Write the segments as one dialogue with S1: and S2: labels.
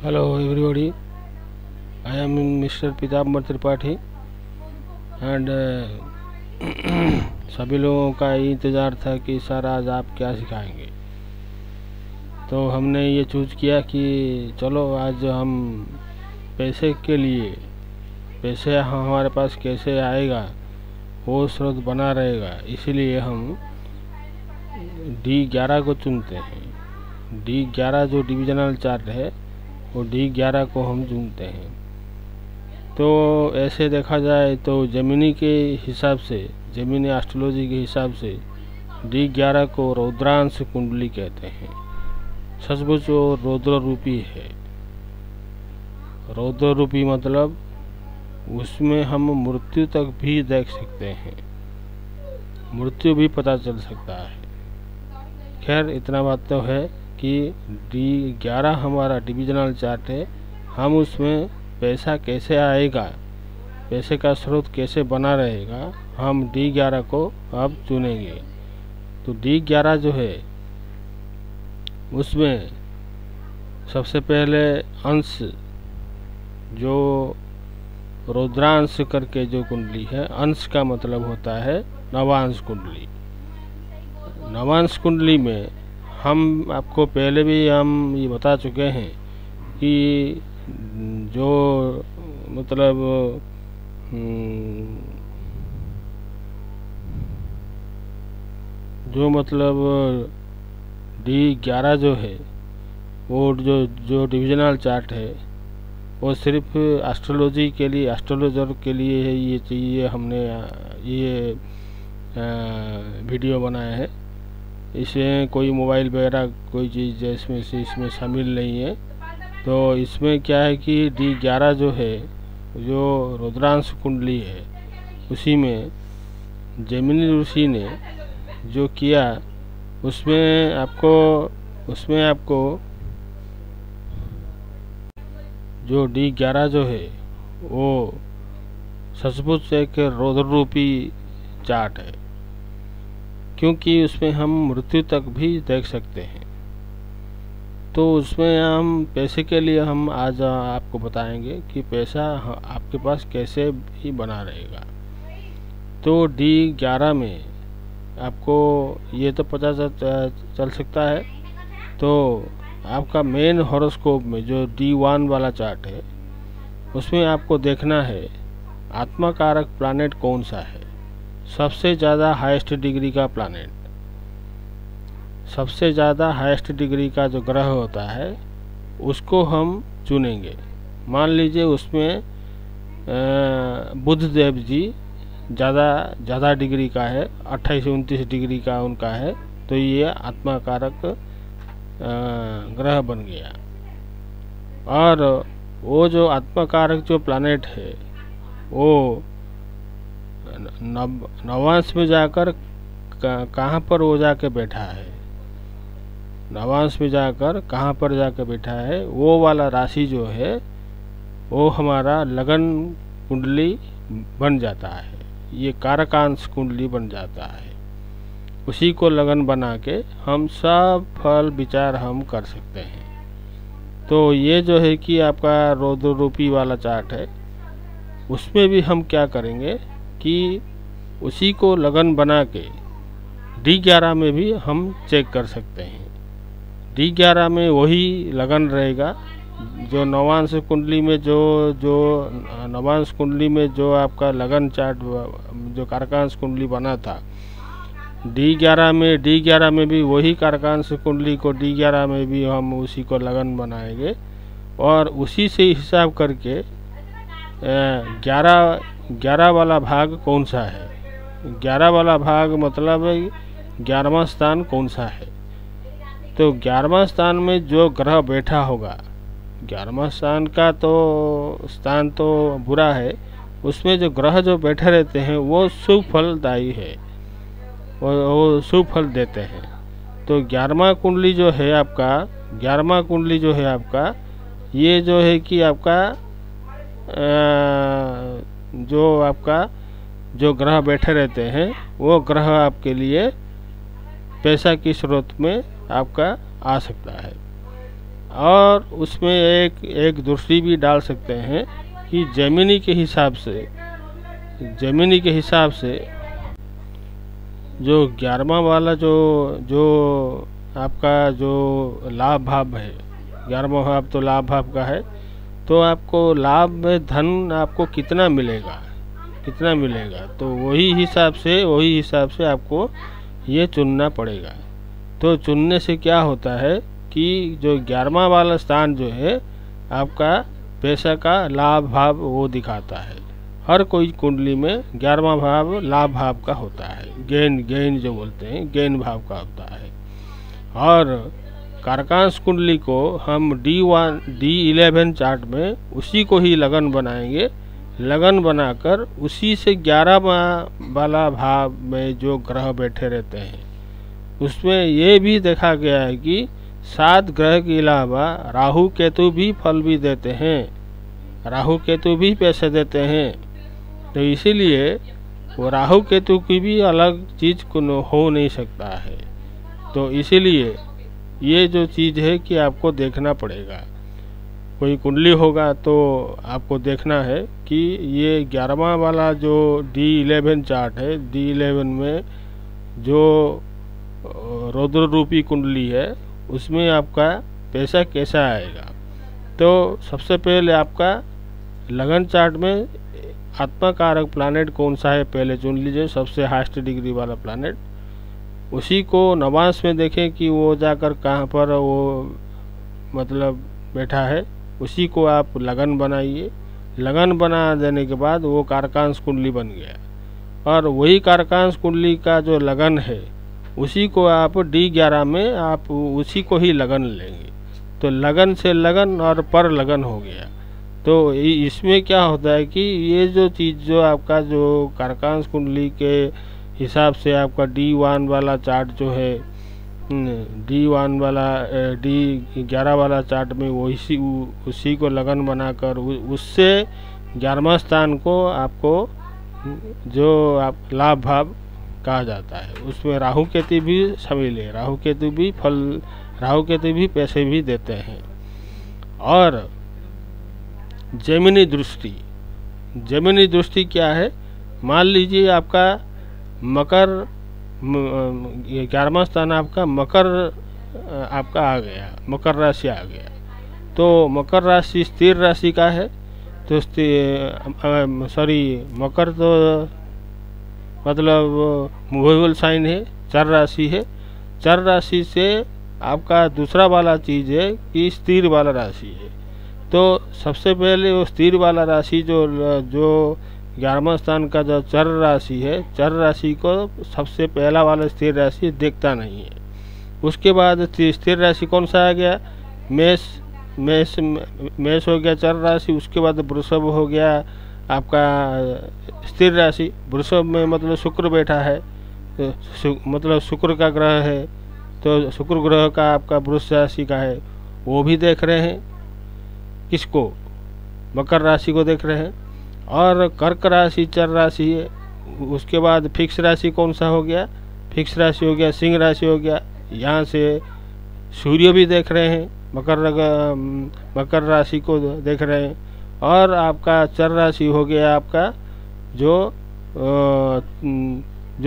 S1: Hello everybody, I am Mr. Pitambar Tripathi and सभी लोगों का ये इंतज़ार था कि सर आज आप क्या सिखाएंगे। तो हमने ये चूज़ किया कि चलो आज हम पैसे के लिए, पैसे हमारे पास कैसे आएगा वो स्रोत बना रहेगा, इसीलिए हम D11 को चुनते हैं। D11 जो डिविजनल चार्ट है वो D11 को हम चुनते हैं। तो ऐसे देखा जाए तो जमीनी के हिसाब से, जमीनी एस्ट्रोलॉजी के हिसाब से D11 को रौद्रांश कुंडली कहते हैं। सचमुच वो रौद्र रूपी है। रौद्र रूपी मतलब उसमें हम मृत्यु तक भी देख सकते हैं, मृत्यु भी पता चल सकता है। खैर इतना बात तो है कि D11 हमारा डिविजनल चार्ट है। हम उसमें पैसा कैसे आएगा, पैसे का स्रोत कैसे बना रहेगा, हम D11 को अब चुनेंगे। तो D11 जो है उसमें सबसे पहले अंश, जो रौद्रांश करके जो कुंडली है, अंश का मतलब होता है नवांश कुंडली। नवांश कुंडली में हम आपको पहले भी हम ये बता चुके हैं कि जो मतलब D11 जो है वो जो डिविजनल चार्ट है वो सिर्फ एस्ट्रोलॉजी के लिए, एस्ट्रोलॉजर के लिए है। ये चाहिए, हमने ये वीडियो बनाया है। इसमें कोई मोबाइल वगैरह कोई चीज़ इसमें शामिल नहीं है। तो इसमें क्या है कि D11 जो है, जो रुद्रांश कुंडली है, उसी में जैमिनी ऋषि ने जो किया उसमें आपको जो D11 जो है वो सचमुच एक रौद्र रूपी चार्ट है, क्योंकि उसमें हम मृत्यु तक भी देख सकते हैं। तो उसमें हम पैसे के लिए हम आज आपको बताएंगे कि पैसा आपके पास कैसे भी बना रहेगा। तो D11 में आपको ये तो पता चल सकता है। तो आपका मेन हॉरोस्कोप में जो D1 वाला चार्ट है उसमें आपको देखना है आत्मा कारक प्लैनेट कौन सा है, सबसे ज़्यादा हाईएस्ट डिग्री का प्लैनेट, सबसे ज़्यादा हाईएस्ट डिग्री का जो ग्रह होता है उसको हम चुनेंगे। मान लीजिए उसमें बुध देव जी ज़्यादा डिग्री का है, 28 से 29 डिग्री का उनका है, तो ये आत्मा कारक ग्रह बन गया। और वो जो आत्मा कारक जो प्लैनेट है वो नवांश में जाकर कहाँ पर वो जाके बैठा है, नवांश में जाकर कहाँ पर जाकर बैठा है, वो वाला राशि जो है वो हमारा लगन कुंडली बन जाता है। ये कारकांश कुंडली बन जाता है। उसी को लगन बना के हम सब फल विचार हम कर सकते हैं। तो ये जो है कि आपका रौद्र रूपी वाला चार्ट है, उसमें भी हम क्या करेंगे कि उसी को लगन बना के D11 में भी हम चेक कर सकते हैं। D11 में वही लगन रहेगा जो नवांश कुंडली में, जो नवांश कुंडली में जो आपका लगन चार्ट, जो कारकांश कुंडली बना था D11 में भी वही कारकांश कुंडली को D11 में भी हम उसी को लगन बनाएंगे। और उसी से हिसाब करके 11 वाला भाग कौन सा है, 11 वाला भाग मतलब 11वां स्थान कौन सा है। तो 11वां स्थान में जो ग्रह बैठा होगा, 11वां स्थान का तो स्थान तो बुरा है, उसमें जो ग्रह जो बैठे रहते हैं वो शुभ फलदायी है, वो शुभ फल देते हैं। तो 11वां कुंडली जो है आपका, 11वां कुंडली जो है आपका, ये जो है कि आपका जो ग्रह बैठे रहते हैं वो ग्रह आपके लिए पैसा की स्रोत में आपका आ सकता है। और उसमें एक दूसरी भी डाल सकते हैं कि जमीनी के हिसाब से जो 11वां वाला जो आपका जो लाभ भाव है, 11वां भाव तो लाभ भाव का है, तो आपको लाभ में धन आपको कितना मिलेगा, तो वही हिसाब से आपको ये चुनना पड़ेगा। तो चुनने से क्या होता है कि जो 11वां वाला स्थान जो है आपका पैसा का लाभ भाव वो दिखाता है। हर कोई कुंडली में 11वां भाव लाभ भाव का होता है, गेन जो बोलते हैं, गेन भाव का होता है। और कारकांश कुंडली को हम D11 चार्ट में उसी को ही लगन बनाएंगे। लगन बनाकर उसी से 11वां वाला भाव में जो ग्रह बैठे रहते हैं, उसमें ये भी देखा गया है कि 7 ग्रह के अलावा राहु केतु भी फल भी देते हैं, राहु केतु भी पैसे देते हैं। तो इसीलिए वो राहु केतु की भी अलग चीज़ को हो नहीं सकता है। तो इसीलिए ये जो चीज़ है कि आपको देखना पड़ेगा। कोई कुंडली होगा तो आपको देखना है कि ये 11वां वाला जो D11 चार्ट है, D11 में जो रौद्र रूपी कुंडली है उसमें आपका पैसा कैसा आएगा। तो सबसे पहले आपका लगन चार्ट में आत्मा कारक प्लानेट कौन सा है पहले चुन लीजिए, सबसे हाईएस्ट डिग्री वाला प्लानेट। उसी को नवांश में देखें कि वो जाकर कहाँ पर वो मतलब बैठा है, उसी को आप लगन बनाइए। लगन बना देने के बाद वो कारकांश कुंडली बन गया, और वही कारकांश कुंडली का जो लगन है उसी को आप D11 में आप उसी को ही लगन लेंगे। तो लगन से लगन और पर लगन हो गया। तो इसमें क्या होता है कि ये जो चीज़ जो आपका जो कारकांश कुंडली के हिसाब से आपका D1 वाला चार्ट जो है, D1 वाला D11 वाला चार्ट में वो उसी को लगन बनाकर उससे 11वां स्थान को आपको जो आप लाभ भाव कहा जाता है, उसमें राहु केतु भी शामिल है। राहु केतु भी पैसे भी देते हैं। और जमीनी दृष्टि क्या है, मान लीजिए आपका मकर 11वां स्थान आपका मकर आपका आ गया, मकर राशि आ गया। तो मकर राशि स्थिर राशि का है, तो मकर तो मतलब मूवेबल साइन है, चर राशि है। चर राशि से आपका दूसरा वाला चीज़ है कि स्थिर वाला राशि है। तो सबसे पहले वो स्थिर वाला राशि जो 11वां स्थान का जो चर राशि है, चर राशि को सबसे पहला वाला स्थिर राशि देखता नहीं है। उसके बाद स्थिर राशि कौन सा आ गया, मेष हो गया चर राशि। उसके बाद वृषभ हो गया आपका स्थिर राशि। वृषभ में मतलब शुक्र बैठा है, तो मतलब शुक्र का ग्रह है, तो शुक्र ग्रह का आपका वृष राशि का है, वो भी देख रहे हैं। किसको, मकर राशि को देख रहे हैं। और कर्क राशि चर राशि है। उसके बाद फिक्स राशि कौन सा हो गया, फिक्स राशि हो गया सिंह राशि हो गया। यहाँ से सूर्य भी देख रहे हैं, मकर राशि को देख रहे हैं। और आपका चर राशि हो गया आपका जो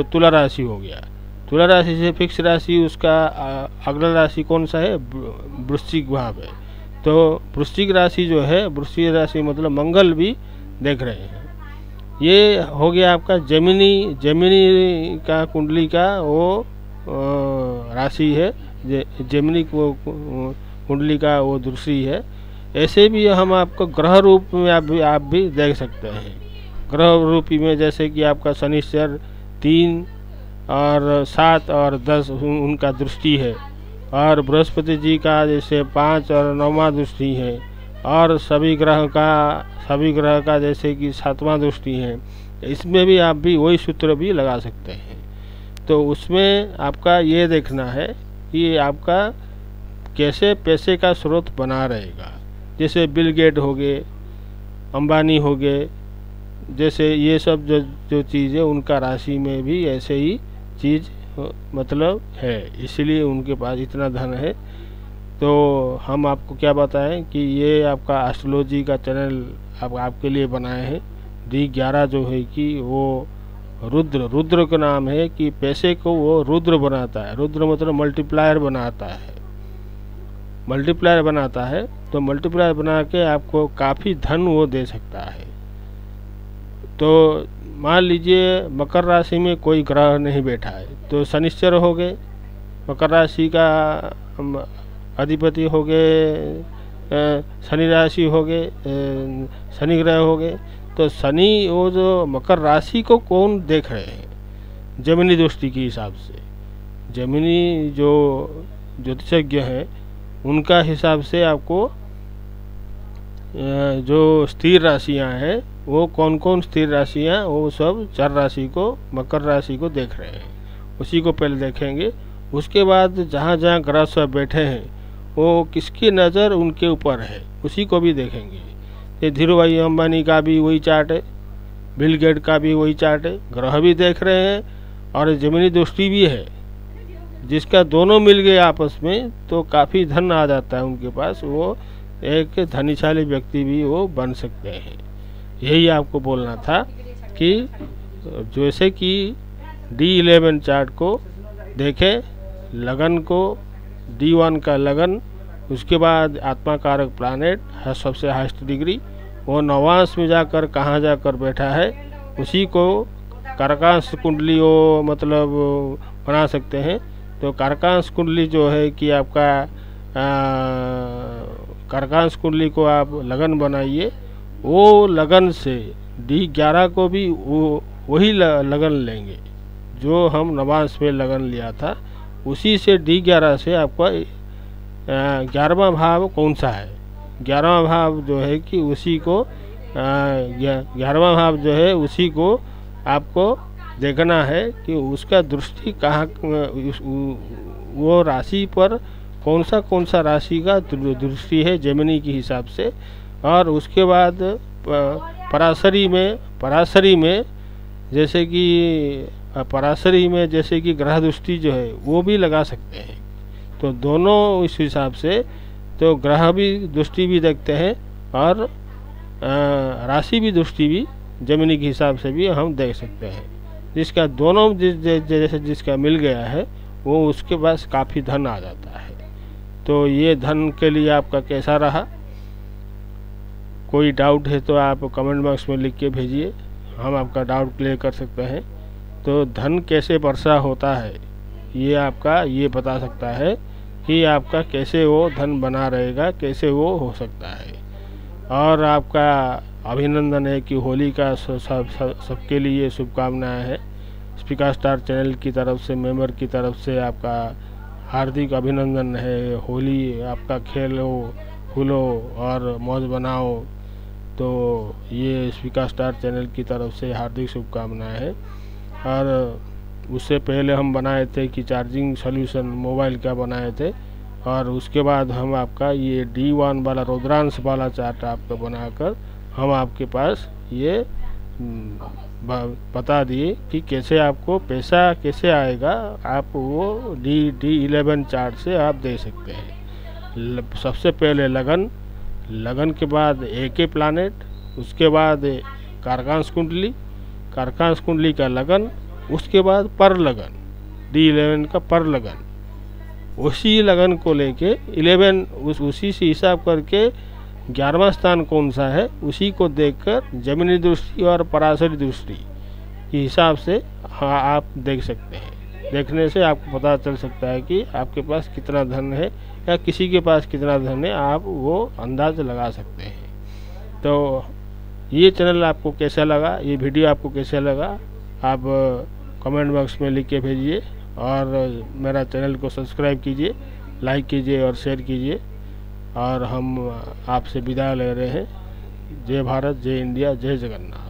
S1: तुला राशि हो गया। तुला राशि से फिक्स राशि उसका अगला राशि कौन सा है, वृश्चिक भाव है। तो वृश्चिक राशि जो है, वृश्चिक राशि मतलब मंगल भी देख रहे हैं। ये हो गया आपका जमीनी का कुंडली का वो राशि है, जमीनी कुंडली का वो दूसरी है। ऐसे भी हम आपको ग्रह रूप में आप भी देख सकते हैं। ग्रह रूपी में जैसे कि आपका शनिश्चर 3 और 7 और 10 उनका दृष्टि है, और बृहस्पति जी का जैसे 5 और 9वां दृष्टि है, और सभी ग्रह का जैसे कि 7वां दृष्टि है। इसमें भी आप भी वही सूत्र भी लगा सकते हैं। तो उसमें आपका ये देखना है कि आपका कैसे पैसे का स्रोत बना रहेगा। जैसे बिल गेट हो गए, अंबानी हो गए, जैसे ये सब जो चीज़ है उनका राशि में भी ऐसे ही चीज़ मतलब है, इसलिए उनके पास इतना धन है। तो हम आपको क्या बताएं कि ये आपका एस्ट्रोलॉजी का चैनल आपके लिए बनाए हैं। D11 जो है कि वो रुद्र का नाम है कि पैसे को वो रुद्र बनाता है। रुद्र मतलब मल्टीप्लायर बनाता है, तो मल्टीप्लायर बना के आपको काफ़ी धन वो दे सकता है। तो मान लीजिए मकर राशि में कोई ग्रह नहीं बैठा है, तो शनिश्चर हो गए, मकर राशि का अधिपति हो गए, शनि राशि हो गए, शनि ग्रह हो गए। तो शनि वो जो मकर राशि को कौन देख रहे हैं, जमिनी दृष्टि के हिसाब से, जमिनी जो ज्योतिषज्ञ हैं उनका हिसाब से आपको जो स्थिर राशियां हैं वो कौन कौन स्थिर राशियां, वो सब 4 राशि को, मकर राशि को देख रहे हैं। उसी को पहले देखेंगे। उसके बाद जहाँ जहाँ ग्रह सब बैठे हैं वो किसकी नज़र उनके ऊपर है, उसी को भी देखेंगे। ये धीरू भाई अंबानी का भी वही चार्ट है, बिल गेट का भी वही चार्ट है, ग्रह भी देख रहे हैं और जमीनी दृष्टि भी है। जिसका दोनों मिल गए आपस में तो काफ़ी धन आ जाता है उनके पास, वो एक धनीशाली व्यक्ति भी वो बन सकते हैं। यही आपको बोलना था कि जैसे कि D11 चार्ट को देखें, लगन को, D1 का लगन, उसके बाद आत्मा कारक प्लानेट है सबसे हाईएस्ट डिग्री, वो नवांश में जाकर कहाँ जाकर बैठा है, उसी को कारकांश कुंडली वो मतलब बना सकते हैं। तो कारकांश कुंडली जो है कि आपका कारकांश कुंडली को आप लगन बनाइए, वो लगन से D11 को भी वही लगन लेंगे जो हम नवांश में लगन लिया था, उसी से D11 से आपका 11वां भाव कौन सा है, 11वां भाव जो है कि उसी को 11वां भाव जो है उसी को आपको देखना है कि उसका दृष्टि कहाँ, वो राशि पर कौन सा राशि का दृष्टि है जेमिनी के हिसाब से। और उसके बाद पराशरी में जैसे कि ग्रह दृष्टि जो है वो भी लगा सकते हैं। तो दोनों इस हिसाब से तो ग्रह भी दृष्टि भी देखते हैं और राशि भी दृष्टि भी जमिनी के हिसाब से भी हम देख सकते हैं। जिसका दोनों जैसे जिसका मिल गया है वो उसके पास काफ़ी धन आ जाता है। तो ये धन के लिए आपका कैसा रहा, कोई डाउट है तो आप कमेंट बॉक्स में लिख के भेजिए, हम आपका डाउट क्लियर कर सकते हैं। तो धन कैसे वर्षा होता है ये आपका ये बता सकता है कि आपका कैसे वो धन बना रहेगा, कैसे वो हो सकता है। और आपका अभिनंदन है कि होली का सबके लिए शुभकामनाएं है। स्पीकर स्टार चैनल की तरफ से, मेंबर की तरफ से आपका हार्दिक अभिनंदन है। होली आपका खेलो, फूलो और मौज बनाओ। तो ये स्पीकर स्टार चैनल की तरफ से हार्दिक शुभकामनाएं है। और उससे पहले हम बनाए थे कि चार्जिंग सॉल्यूशन मोबाइल का बनाए थे, और उसके बाद हम आपका ये D1 वाला रुद्रांश वाला चार्ट आपका बनाकर हम आपके पास ये बता दिए कि कैसे आपको पैसा कैसे आएगा। आप वो D11 चार्ट से आप दे सकते हैं। सबसे पहले लगन के बाद AK प्लानेट, उसके बाद कारकांश कुंडली का लगन, उसके बाद पर लगन, D11 का पर लगन, उसी लगन को लेके 11 उसी से हिसाब करके 11वां स्थान कौन सा है उसी को देखकर जमिनी दृष्टि और पराशरी दृष्टि के हिसाब से आप देख सकते हैं। देखने से आपको पता चल सकता है कि आपके पास कितना धन है या किसी के पास कितना धन है, आप वो अंदाज लगा सकते हैं। तो ये चैनल आपको कैसा लगा, ये वीडियो आपको कैसा लगा, आप कमेंट बॉक्स में लिख के भेजिए और मेरा चैनल को सब्सक्राइब कीजिए, लाइक कीजिए और शेयर कीजिए। और हम आपसे विदा ले रहे हैं। जय भारत, जय इंडिया, जय जगन्नाथ।